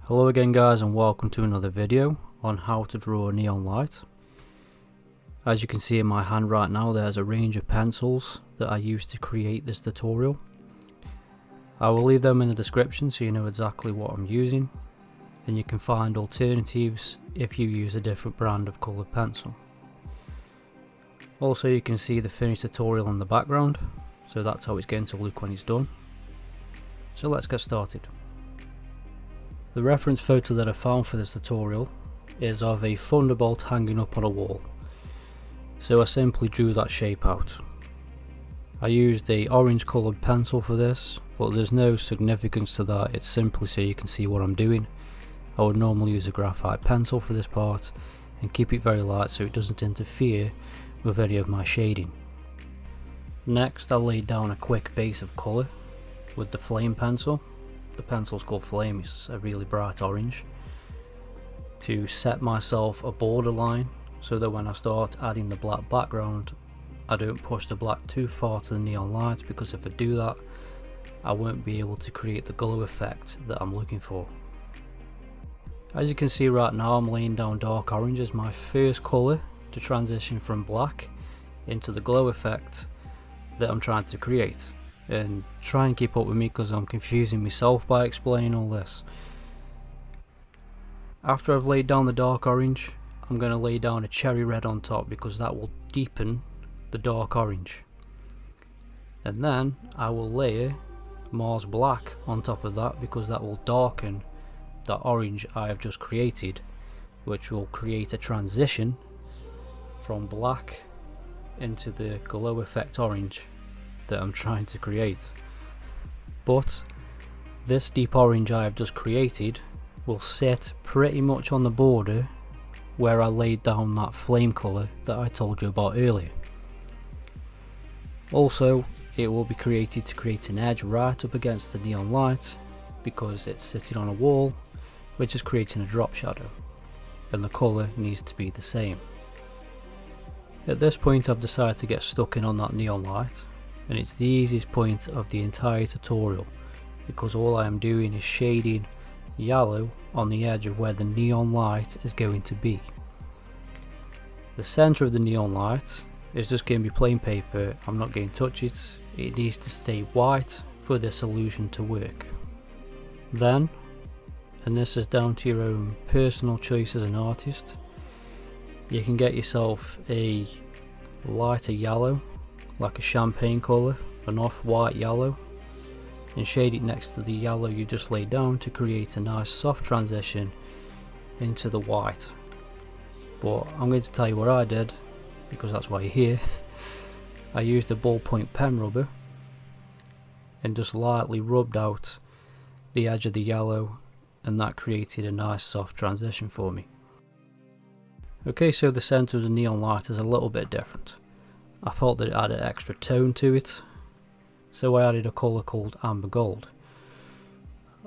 Hello again guys, and welcome to another video on how to draw a neon light. As you can see in my hand right now, there's a range of pencils that I used to create this tutorial. I will leave them in the description so you know exactly what I'm using, and you can find alternatives if you use a different brand of coloured pencil. Also, you can see the finished tutorial in the background, so that's how it's going to look when it's done. So let's get started. The reference photo that I found for this tutorial is of a thunderbolt hanging up on a wall, so I simply drew that shape out. I used a orange coloured pencil for this, but there's no significance to that, it's simply so you can see what I'm doing. I would normally use a graphite pencil for this part and keep it very light so it doesn't interfere with any of my shading. Next I laid down a quick base of colour with the flame pencil. The pencil's called Flame, it's a really bright orange, to set myself a borderline so that when I start adding the black background I don't push the black too far to the neon light, because if I do that I won't be able to create the glow effect that I'm looking for. As you can see right now, I'm laying down dark orange as my first colour to transition from black into the glow effect that I'm trying to create. And try and keep up with me because I'm confusing myself by explaining all this. After I've laid down the dark orange, I'm going to lay down a cherry red on top because that will deepen the dark orange. And then I will layer Mars black on top of that because that will darken that orange I have just created, which will create a transition from black into the glow effect orange that I'm trying to create. But this deep orange I have just created will sit pretty much on the border where I laid down that flame colour that I told you about earlier. Also, it will be created to create an edge right up against the neon light because it's sitting on a wall which is creating a drop shadow, and the colour needs to be the same. At this point I've decided to get stuck in on that neon light, and it's the easiest point of the entire tutorial because all I am doing is shading yellow on the edge of where the neon light is going to be. The centre of the neon light is just going to be plain paper. I'm not going to touch it. It needs to stay white for this illusion to work. Then, and this is down to your own personal choice as an artist, you can get yourself a lighter yellow, like a champagne colour, an off-white yellow, and shade it next to the yellow you just laid down to create a nice soft transition into the white. But I'm going to tell you what I did, because that's why you're here. I used a ballpoint pen rubber and just lightly rubbed out the edge of the yellow, and that created a nice soft transition for me. Okay, so the centre of the neon light is a little bit different. I felt that it added extra tone to it, so I added a colour called amber gold.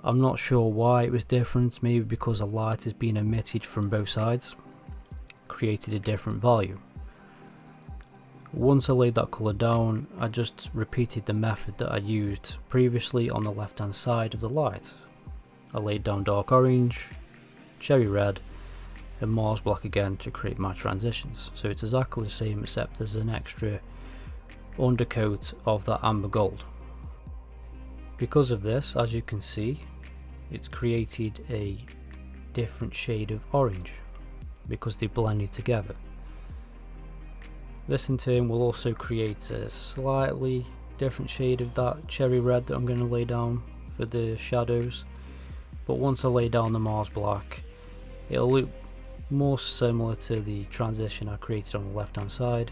I'm not sure why it was different, maybe because the light is being emitted from both sides, created a different value. Once I laid that colour down, I just repeated the method that I used previously on the left hand side of the light. I laid down dark orange, cherry red, and Mars black again to create my transitions. So it's exactly the same except there's an extra undercoat of that amber gold. Because of this, as you can see, it's created a different shade of orange because they blended together. This in turn will also create a slightly different shade of that cherry red that I'm going to lay down for the shadows. But once I lay down the Mars black, it'll look more similar to the transition I created on the left hand side,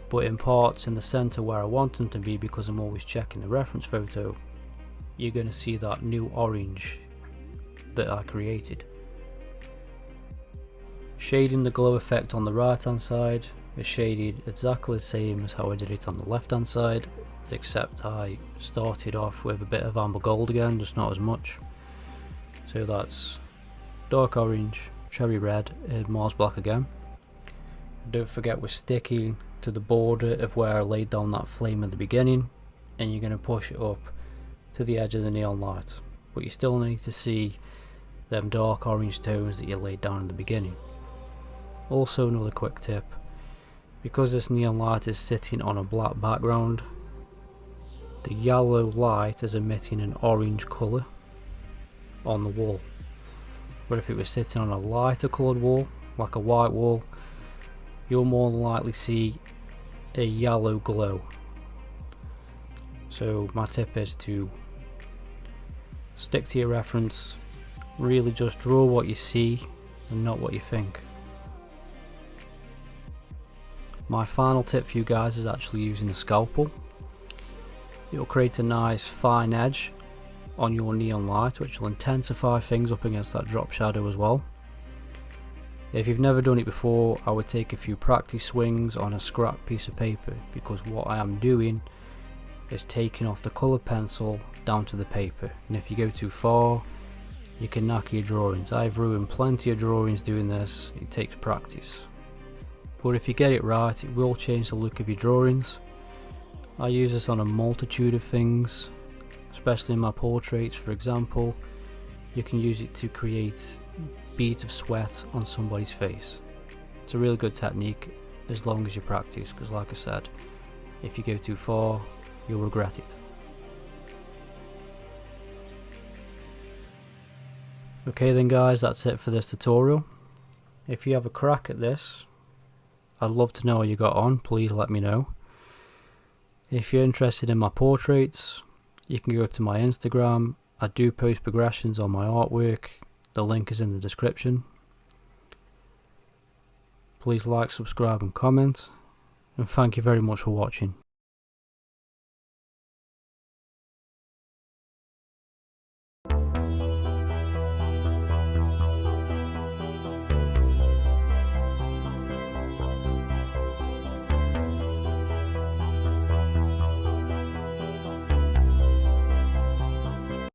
but in parts in the centre where I want them to be, because I'm always checking the reference photo, you're going to see that new orange that I created. Shading the glow effect on the right hand side is shaded exactly the same as how I did it on the left hand side, except I started off with a bit of amber gold again, just not as much. So that's dark orange, cherry red, and Mars black again. Don't forget we're sticking to the border of where I laid down that flame at the beginning, and you're going to push it up to the edge of the neon light, but you still need to see them dark orange tones that you laid down in the beginning. Also, another quick tip, because this neon light is sitting on a black background, the yellow light is emitting an orange colour on the wall. But if it was sitting on a lighter coloured wall, like a white wall, you'll more than likely see a yellow glow. So my tip is to stick to your reference, really just draw what you see and not what you think. My final tip for you guys is actually using a scalpel. It'll create a nice fine edge on your neon light, which will intensify things up against that drop shadow as well. If you've never done it before, I would take a few practice swings on a scrap piece of paper, because what I am doing is taking off the colour pencil down to the paper, and if you go too far you can knock your drawings. I've ruined plenty of drawings doing this. It takes practice, but if you get it right, it will change the look of your drawings. I use this on a multitude of things, especially in my portraits. For example, you can use it to create beads of sweat on somebody's face. It's a really good technique as long as you practice, because like I said, if you go too far you'll regret it. Okay then guys, that's it for this tutorial. If you have a crack at this, I'd love to know how you got on. Please let me know. If you're interested in my portraits, you can go to my Instagram. I do post progressions on my artwork. The link is in the description. Please like, subscribe and comment, and thank you very much for watching.